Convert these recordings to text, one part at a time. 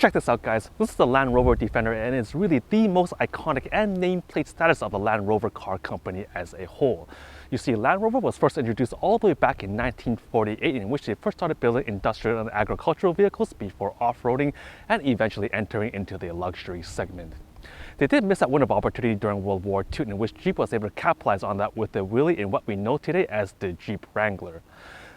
Check this out, guys. This is the Land Rover Defender, and it's really the most iconic and nameplate status of the Land Rover car company as a whole. You see, Land Rover was first introduced all the way back in 1948, in which they first started building industrial and agricultural vehicles before off-roading and eventually entering into the luxury segment. They did miss that window of opportunity during World War II, in which Jeep was able to capitalize on that with the wheelie in what we know today as the Jeep Wrangler.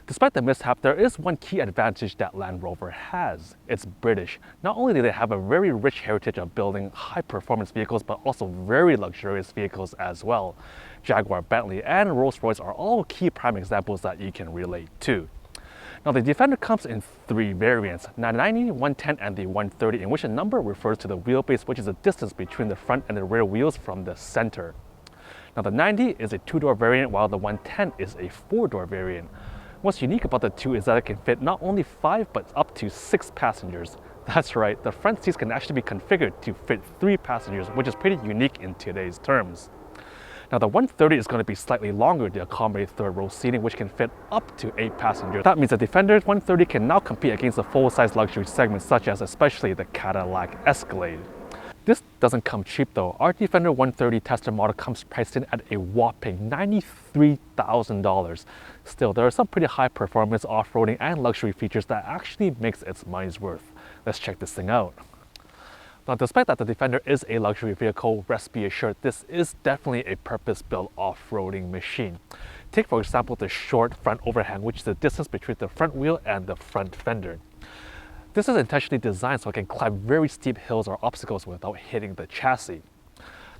Despite the mishap, there is one key advantage that Land Rover has. It's British. Not only do they have a very rich heritage of building high-performance vehicles, but also very luxurious vehicles as well. Jaguar, Bentley, and Rolls-Royce are all key prime examples that you can relate to. Now, the Defender comes in three variants, the 90, 110, and the 130, in which a number refers to the wheelbase, which is the distance between the front and the rear wheels from the center. Now, the 90 is a two-door variant, while the 110 is a four-door variant. What's unique about the two is that it can fit not only 5 but up to 6 passengers. That's right, the front seats can actually be configured to fit 3 passengers, which is pretty unique in today's terms. Now, the 130 is going to be slightly longer to accommodate third row seating, which can fit up to 8 passengers. That means the Defender 130 can now compete against the full-size luxury segments, such as especially the Cadillac Escalade. This doesn't come cheap though. Our Defender 130 tester model comes priced in at a whopping $93,000. Still, there are some pretty high performance off-roading and luxury features that actually makes its money's worth. Let's check this thing out. Now, despite that the Defender is a luxury vehicle, rest be assured this is definitely a purpose-built off-roading machine. Take for example the short front overhang, which is the distance between the front wheel and the front fender. This is intentionally designed so it can climb very steep hills or obstacles without hitting the chassis.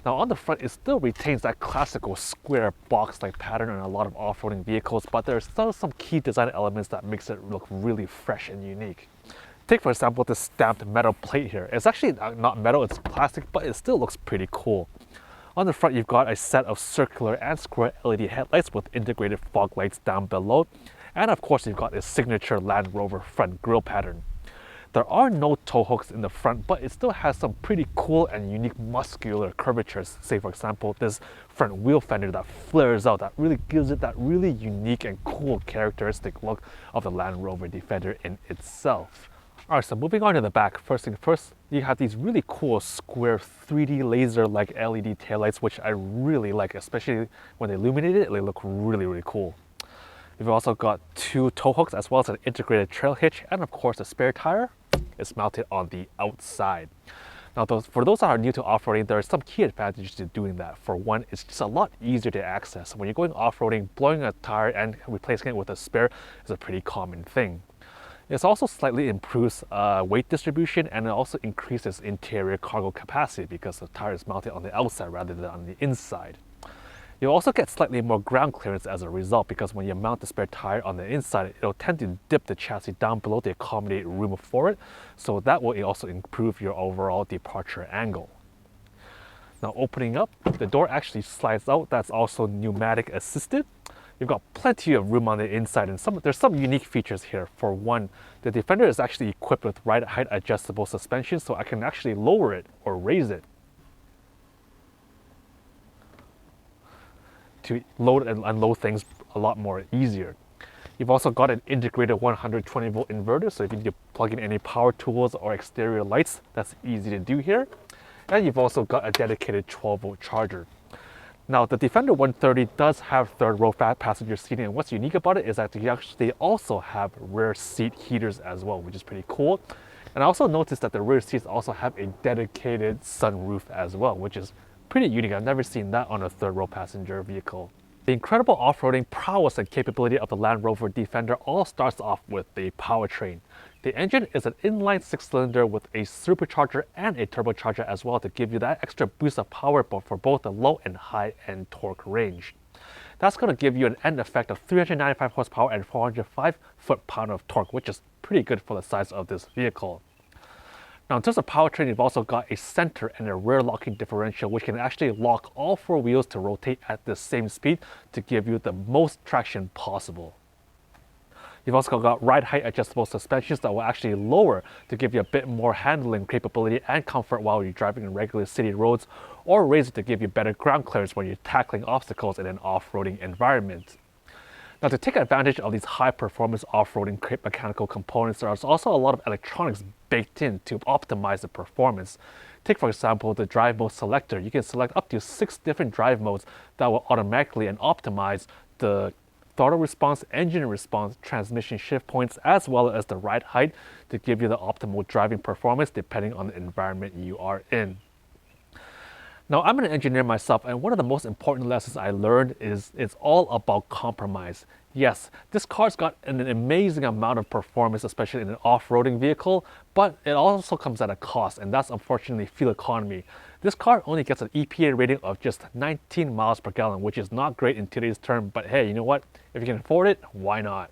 Now, on the front, it still retains that classical square box-like pattern in a lot of off-roading vehicles, but there are still some key design elements that makes it look really fresh and unique. Take for example this stamped metal plate here. It's actually not metal, it's plastic, but it still looks pretty cool. On the front, you've got a set of circular and square LED headlights with integrated fog lights down below, and of course you've got a signature Land Rover front grille pattern. There are no tow hooks in the front, but it still has some pretty cool and unique muscular curvatures. Say for example, this front wheel fender that flares out, that really gives it that really unique and cool characteristic look of the Land Rover Defender in itself. Alright, so moving on to the back, first thing first, you have these really cool square 3D laser-like LED taillights, which I really like, especially when they illuminate it, they look really cool. You've also got 2 tow hooks as well as an integrated trail hitch, and of course the spare tire is mounted on the outside. Now, for those that are new to off-roading, there are some key advantages to doing that. For one, it's just a lot easier to access. When you're going off-roading, blowing a tire and replacing it with a spare is a pretty common thing. It also slightly improves weight distribution, and it also increases interior cargo capacity because the tire is mounted on the outside rather than on the inside. You'll also get slightly more ground clearance as a result, because when you mount the spare tire on the inside, it'll tend to dip the chassis down below to accommodate room for it, so that will also improve your overall departure angle. Now, opening up, the door actually slides out. That's also pneumatic assisted. You've got plenty of room on the inside, and there's some unique features here. For one, the Defender is actually equipped with ride height adjustable suspension, so I can actually lower it or raise it to load and unload things a lot more easier. You've also got an integrated 120 volt inverter, so if you need to plug in any power tools or exterior lights, that's easy to do here. And you've also got a dedicated 12 volt charger. Now, the Defender 130 does have third row passenger seating, and what's unique about it is that they also have rear seat heaters as well, which is pretty cool. And I also noticed that the rear seats also have a dedicated sunroof as well, which is pretty unique. I've never seen that on a third row passenger vehicle. The incredible off-roading prowess and capability of the Land Rover Defender all starts off with the powertrain. The engine is an inline 6-cylinder with a supercharger and a turbocharger as well to give you that extra boost of power for both the low and high-end torque range. That's going to give you an end effect of 395 horsepower and 405 foot-pound of torque, which is pretty good for the size of this vehicle. Now, in terms of powertrain, you've also got a center and a rear locking differential, which can actually lock all 4 wheels to rotate at the same speed to give you the most traction possible. You've also got ride height adjustable suspensions that will actually lower to give you a bit more handling capability and comfort while you're driving in regular city roads, or raise it to give you better ground clearance when you're tackling obstacles in an off-roading environment. Now, to take advantage of these high-performance off-roading mechanical components, there's also a lot of electronics baked in to optimize the performance. Take, for example, the drive mode selector. You can select up to 6 different drive modes that will automatically and optimize the throttle response, engine response, transmission shift points, as well as the ride height to give you the optimal driving performance depending on the environment you are in. Now, I'm an engineer myself, and one of the most important lessons I learned is it's all about compromise. Yes, this car's got an amazing amount of performance, especially in an off-roading vehicle, but it also comes at a cost, and that's unfortunately fuel economy. This car only gets an EPA rating of just 19 miles per gallon, which is not great in today's term, but hey, you know what? If you can afford it, why not?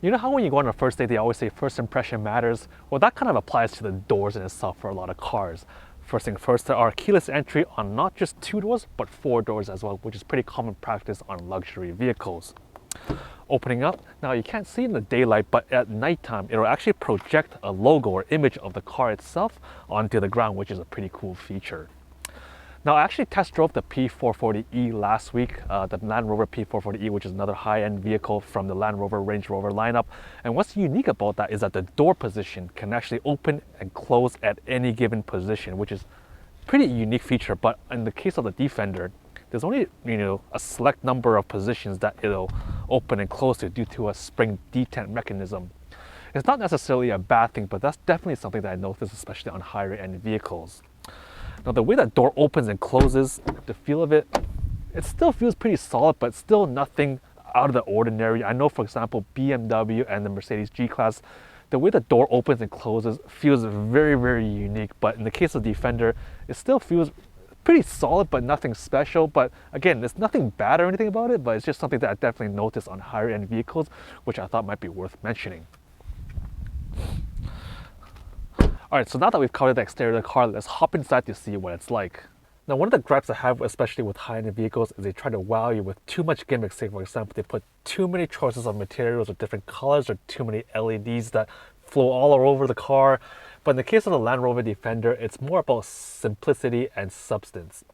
You know how when you go on a first date, they always say first impression matters? Well, that kind of applies to the doors in itself for a lot of cars. First thing first, there are keyless entry on not just 2 doors, but 4 doors as well, which is pretty common practice on luxury vehicles. Opening up, now you can't see in the daylight, but at nighttime, it'll actually project a logo or image of the car itself onto the ground, which is a pretty cool feature. Now, I actually test drove the P440e last week, the Land Rover P440e, which is another high-end vehicle from the Land Rover Range Rover lineup. And what's unique about that is that the door position can actually open and close at any given position, which is a pretty unique feature. But in the case of the Defender, there's only a select number of positions that it'll open and close to due to a spring detent mechanism. It's not necessarily a bad thing, but that's definitely something that I noticed, especially on higher-end vehicles. Now, the way that door opens and closes, the feel of it, it still feels pretty solid, but still nothing out of the ordinary. I know, for example, BMW and the Mercedes G-Class, the way the door opens and closes feels very, very unique. But in the case of Defender, it still feels pretty solid, but nothing special. But again, there's nothing bad or anything about it, but it's just something that I definitely noticed on higher end vehicles, which I thought might be worth mentioning. Alright, so now that we've covered the exterior of the car, let's hop inside to see what it's like. Now, one of the gripes I have, especially with high-end vehicles, is they try to wow you with too much gimmicks. Say, for example, they put too many choices of materials or different colors or too many LEDs that flow all over the car. But in the case of the Land Rover Defender, it's more about simplicity and substance.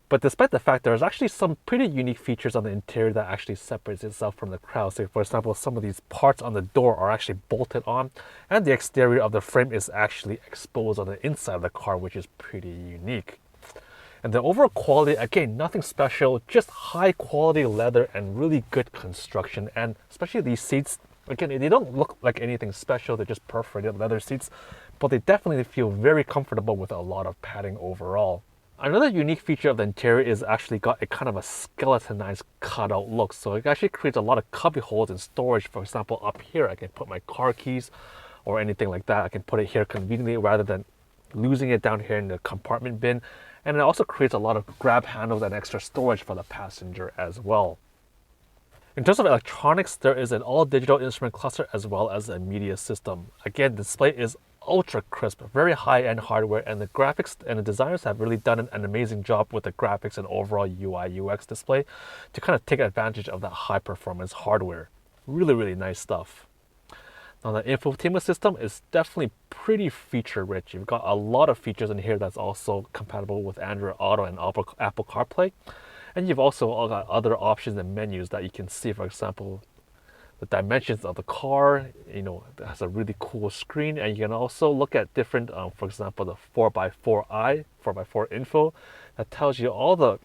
But despite the fact there's actually some pretty unique features on the interior that actually separates itself from the crowd. Say, for example, some of these parts on the door are actually bolted on, and the exterior of the frame is actually exposed on the inside of the car, which is pretty unique. And the overall quality, again, nothing special, just high quality leather and really good construction. And especially these seats, again, they don't look like anything special, they're just perforated leather seats, but they definitely feel very comfortable with a lot of padding overall. Another unique feature of the interior is actually got a kind of a skeletonized cutout look. So it actually creates a lot of cubby holes in storage. For example, up here, I can put my car keys or anything like that. I can put it here conveniently rather than losing it down here in the compartment bin. And it also creates a lot of grab handles and extra storage for the passenger as well. In terms of electronics, there is an all-digital instrument cluster as well as a media system. Again, the display is ultra crisp, very high-end hardware, and the graphics and the designers have really done an amazing job with the graphics and overall UI UX display to kind of take advantage of that high-performance hardware. Really, really nice stuff. Now, the infotainment system is definitely pretty feature-rich. You've got a lot of features in here that's also compatible with Android Auto and Apple CarPlay. And you've also got other options and menus that you can see. For example, the dimensions of the car, it has a really cool screen, and you can also look at different, for example, the 4x4 info that tells you all the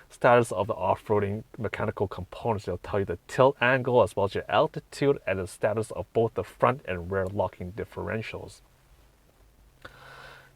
status of the off-roading mechanical components. It'll tell you the tilt angle as well as your altitude and the status of both the front and rear locking differentials.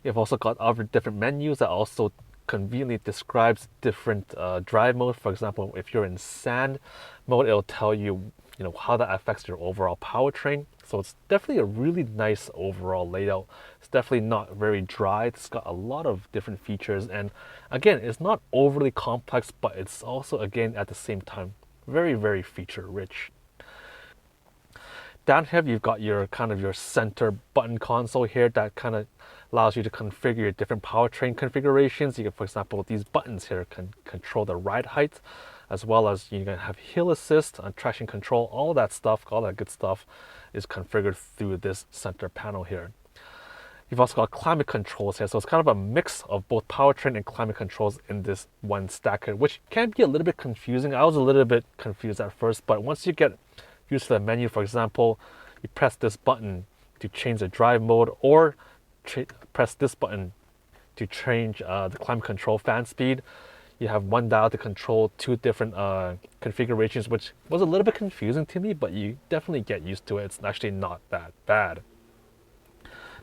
You've also got other different menus that also conveniently describes different drive modes. For example, if you're in sand mode, it'll tell you how that affects your overall powertrain. So it's definitely a really nice overall layout. It's definitely not very dry. It's got a lot of different features, and again, it's not overly complex, but it's also, again, at the same time, very, very feature rich. Down here, you've got your center button console here that kind of allows you to configure your different powertrain configurations. You can, for example, these buttons here can control the ride height, as well as you can have hill assist and traction control. All that stuff, all that good stuff is configured through this center panel here. You've also got climate controls here, so it's kind of a mix of both powertrain and climate controls in this one stacker, which can be a little bit confusing. I was a little bit confused at first, but once you get used to the menu, for example, you press this button to change the drive mode, or press this button to change the climate control fan speed. You have one dial to control two different configurations, which was a little bit confusing to me, but you definitely get used to it. It's actually not that bad.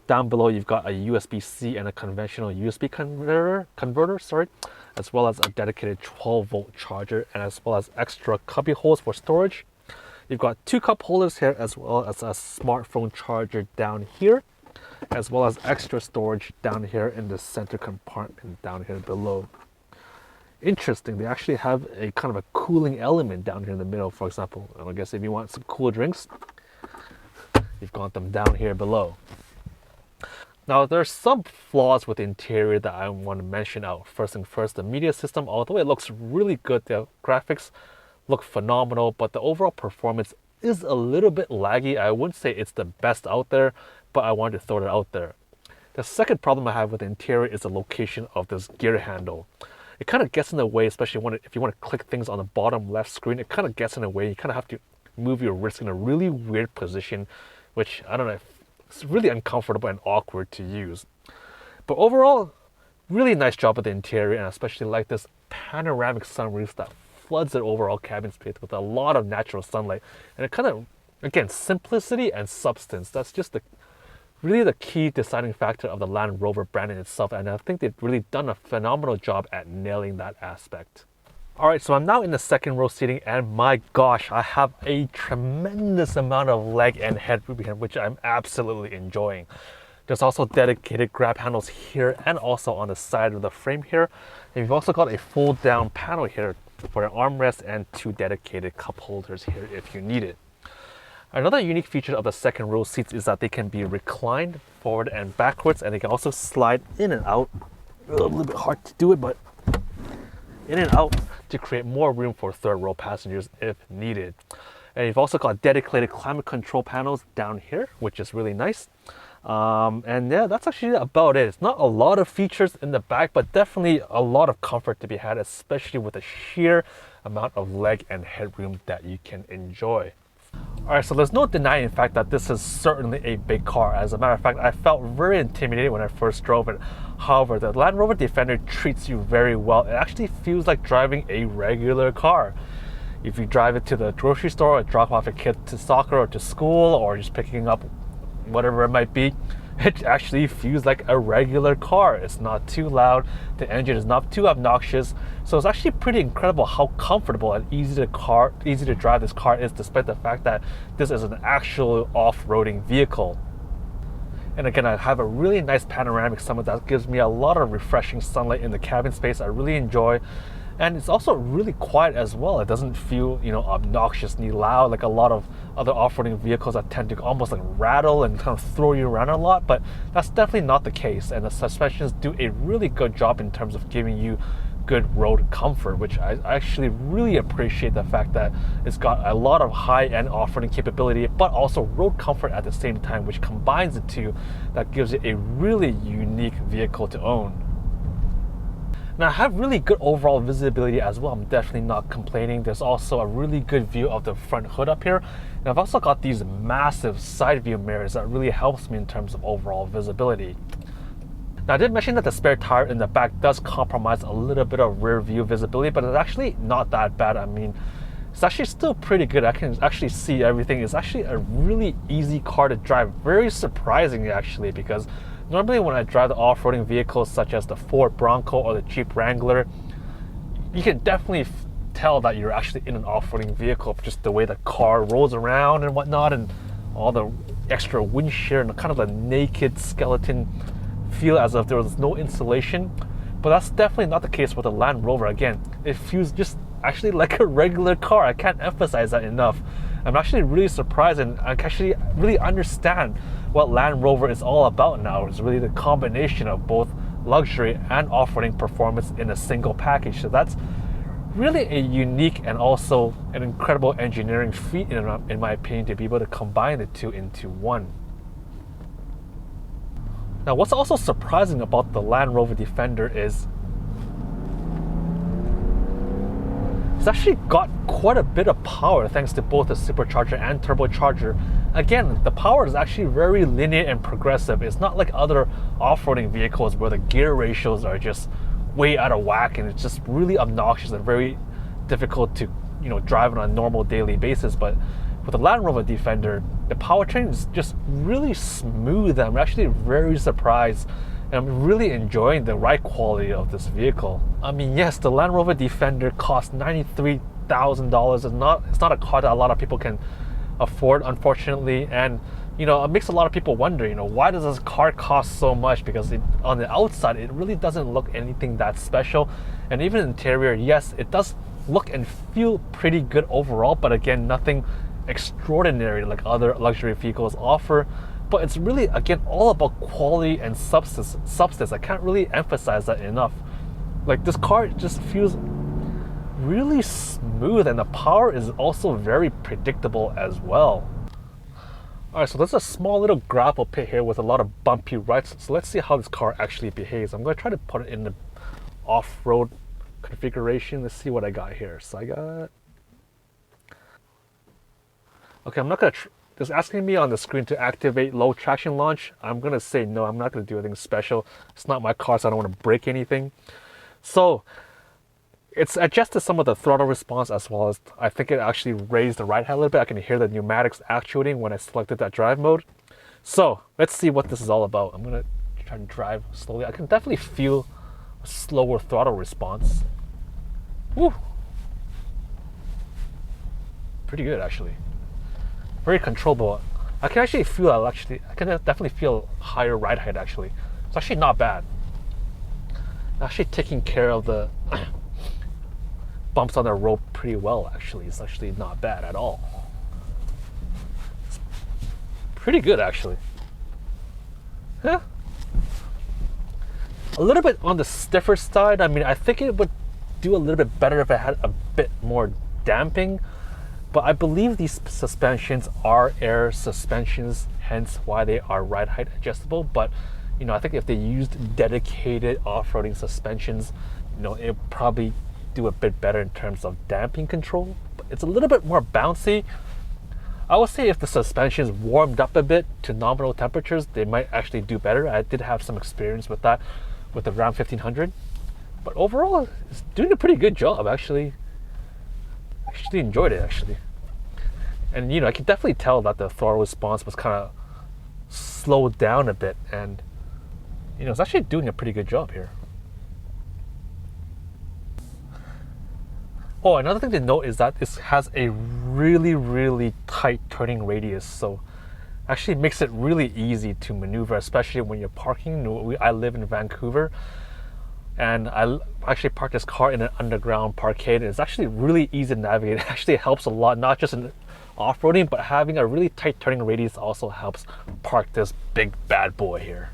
Down below, you've got a USB-C and a conventional USB converter, as well as a dedicated 12-volt charger, and as well as extra cubby holes for storage. You've got two cup holders here, as well as a smartphone charger down here, as well as extra storage down here in the center compartment down here below. Interesting, they actually have a kind of a cooling element down here in the middle. For example, I guess if you want some cool drinks, you've got them down here below. Now, there's some flaws with the interior that I want to mention out. First, the media system, although it looks really good, the graphics look phenomenal, but the overall performance is a little bit laggy. I wouldn't say it's the best out there, but I wanted to throw it out there. The second problem I have with the interior is the location of this gear handle. It kind of gets in the way, especially if you want to click things on the bottom left screen. It kind of gets in the way. You kind of have to move your wrist in a really weird position, which, I don't know, it's really uncomfortable and awkward to use. But overall, really nice job with the interior, and I especially like this panoramic sunroof that floods the overall cabin space with a lot of natural sunlight. And it kind of, again, simplicity and substance. That's just really the key deciding factor of the Land Rover brand in itself, and I think they've really done a phenomenal job at nailing that aspect. Alright, so I'm now in the second row seating, and my gosh, I have a tremendous amount of leg and headroom here, which I'm absolutely enjoying. There's also dedicated grab handles here and also on the side of the frame here. And you've also got a fold down panel here for an armrest and two dedicated cup holders here if you need it. Another unique feature of the second row seats is that they can be reclined forward and backwards, and they can also slide in and out. A little bit hard to do it, but in and out to create more room for third row passengers if needed. And you've also got dedicated climate control panels down here, which is really nice. And yeah, that's actually about it. It's not a lot of features in the back, but definitely a lot of comfort to be had, especially with the sheer amount of leg and headroom that you can enjoy. Alright, so there's no denying the fact that this is certainly a big car. As a matter of fact, I felt very intimidated when I first drove it. However, the Land Rover Defender treats you very well. It actually feels like driving a regular car. If you drive it to the grocery store or drop off your kid to soccer or to school, or just picking up whatever it might be, it actually feels like a regular car. It's not too loud, the engine is not too obnoxious, so it's actually pretty incredible how comfortable and easy to drive this car is, despite the fact that this is an actual off-roading vehicle. And again, I have a really nice panoramic sunroof that gives me a lot of refreshing sunlight in the cabin space I really enjoy. And it's also really quiet as well. It doesn't feel, obnoxiously loud like a lot of other off-roading vehicles that tend to almost like rattle and kind of throw you around a lot, but that's definitely not the case. And the suspensions do a really good job in terms of giving you good road comfort, which I actually really appreciate the fact that it's got a lot of high-end off-roading capability, but also road comfort at the same time, which combines the two. That gives it a really unique vehicle to own. Now, I have really good overall visibility as well. I'm definitely not complaining. There's also a really good view of the front hood up here. And I've also got these massive side view mirrors that really helps me in terms of overall visibility. Now, I did mention that the spare tire in the back does compromise a little bit of rear view visibility, but it's actually not that bad. I mean, it's actually still pretty good. I can actually see everything. It's actually a really easy car to drive. Very surprising, actually, because normally when I drive the off-roading vehicles such as the Ford Bronco or the Jeep Wrangler, you can definitely tell that you're actually in an off-roading vehicle, just the way the car rolls around and whatnot, and all the extra wind shear and kind of the naked skeleton feel as if there was no insulation. But that's definitely not the case with the Land Rover. Again, it feels just actually like a regular car. I can't emphasize that enough. I'm actually really surprised, and I can actually really understand what Land Rover is all about now. It's really the combination of both luxury and off-roading performance in a single package. So that's really a unique and also an incredible engineering feat, in my opinion, to be able to combine the two into one. Now, what's also surprising about the Land Rover Defender is it's actually got quite a bit of power thanks to both the supercharger and turbocharger. Again, the power is actually very linear and progressive. It's not like other off-roading vehicles where the gear ratios are just way out of whack and it's just really obnoxious and very difficult to, drive on a normal daily basis. But with the Land Rover Defender, the powertrain is just really smooth. I'm actually very surprised, and I'm really enjoying the ride quality of this vehicle. I mean, yes, the Land Rover Defender costs $93,000. It's not a car that a lot of people can afford, unfortunately. And it makes a lot of people wonder, why does this car cost so much? Because on the outside, it really doesn't look anything that special. And even interior, yes, it does look and feel pretty good overall, but again, nothing extraordinary like other luxury vehicles offer. But it's really, again, all about quality and substance. I can't really emphasize that enough. Like, this car just feels really smooth, and the power is also very predictable as well. Alright, so there's a small little gravel pit here with a lot of bumpy ruts. So let's see how this car actually behaves. I'm going to try to put it in the off-road configuration. Let's see what I got here. So I got... Okay, I'm not going to... It's asking me on the screen to activate low traction launch. I'm going to say no, I'm not going to do anything special. It's not my car, so I don't want to break anything. So it's adjusted some of the throttle response, as well as I think it actually raised the ride height a little bit. I can hear the pneumatics actuating when I selected that drive mode. So let's see what this is all about. I'm going to try to drive slowly. I can definitely feel a slower throttle response. Woo! Pretty good, actually. Very controllable. I can actually feel I can definitely feel higher ride height actually. It's actually not bad. Actually taking care of the bumps on the road pretty well actually. It's actually not bad at all. It's pretty good actually. Yeah. A little bit on the stiffer side. I mean, I think it would do a little bit better if it had a bit more damping. But I believe these suspensions are air suspensions, hence why they are ride height adjustable. But I think if they used dedicated off-roading suspensions, it would probably do a bit better in terms of damping control. But it's a little bit more bouncy. I would say if the suspensions warmed up a bit to nominal temperatures, they might actually do better. I did have some experience with that with the Ram 1500. But overall, it's doing a pretty good job actually. Actually enjoyed it actually. And I can definitely tell that the throttle response was kind of slowed down a bit, and it's actually doing a pretty good job here. Oh, another thing to note is that this has a really tight turning radius, so actually makes it really easy to maneuver, especially when you're parking. I live in Vancouver, and I actually parked this car in an underground parkade. It's actually really easy to navigate. It actually helps a lot, not just in off-roading, but having a really tight turning radius also helps park this big bad boy here.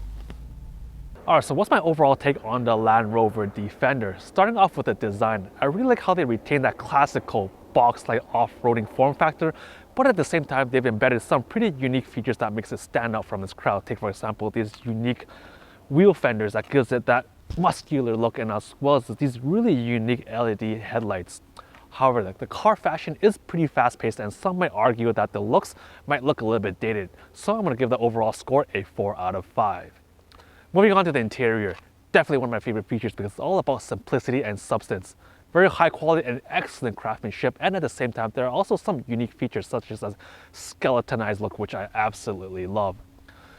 Alright, so what's my overall take on the Land Rover Defender? Starting off with the design, I really like how they retain that classical box-like off-roading form factor, but at the same time, they've embedded some pretty unique features that makes it stand out from its crowd. Take, for example, these unique wheel fenders that gives it that muscular look, and as well as these really unique LED headlights. However, the car fashion is pretty fast-paced, and some might argue that the looks might look a little bit dated. So I'm going to give the overall score a 4 out of 5. Moving on to the interior, definitely one of my favorite features because it's all about simplicity and substance. Very high quality and excellent craftsmanship, and at the same time, there are also some unique features such as a skeletonized look, which I absolutely love.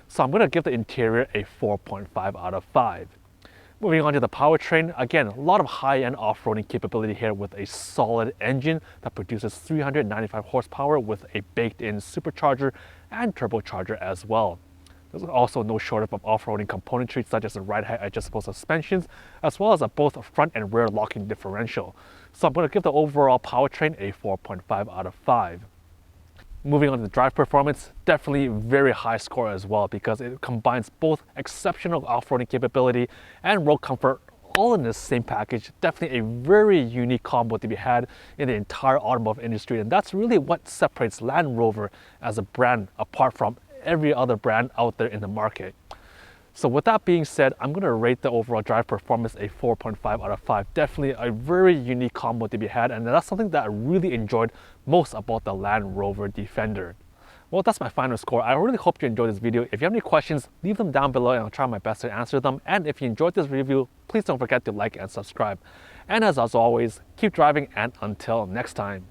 So I'm going to give the interior a 4.5 out of 5. Moving on to the powertrain, again, a lot of high-end off-roading capability here with a solid engine that produces 395 horsepower with a baked-in supercharger and turbocharger as well. There's also no shortage of off-roading componentry such as the ride height adjustable suspensions, as well as a both front and rear locking differential. So I'm going to give the overall powertrain a 4.5 out of 5. Moving on to the drive performance, definitely very high score as well because it combines both exceptional off-roading capability and road comfort all in the same package. Definitely a very unique combo to be had in the entire automotive industry, and that's really what separates Land Rover as a brand apart from every other brand out there in the market. So with that being said, I'm going to rate the overall drive performance a 4.5 out of 5. Definitely a very unique combo to be had, and that's something that I really enjoyed most about the Land Rover Defender. Well, that's my final score. I really hope you enjoyed this video. If you have any questions, leave them down below and I'll try my best to answer them. And if you enjoyed this review, please don't forget to like and subscribe. And as always, keep driving, and until next time.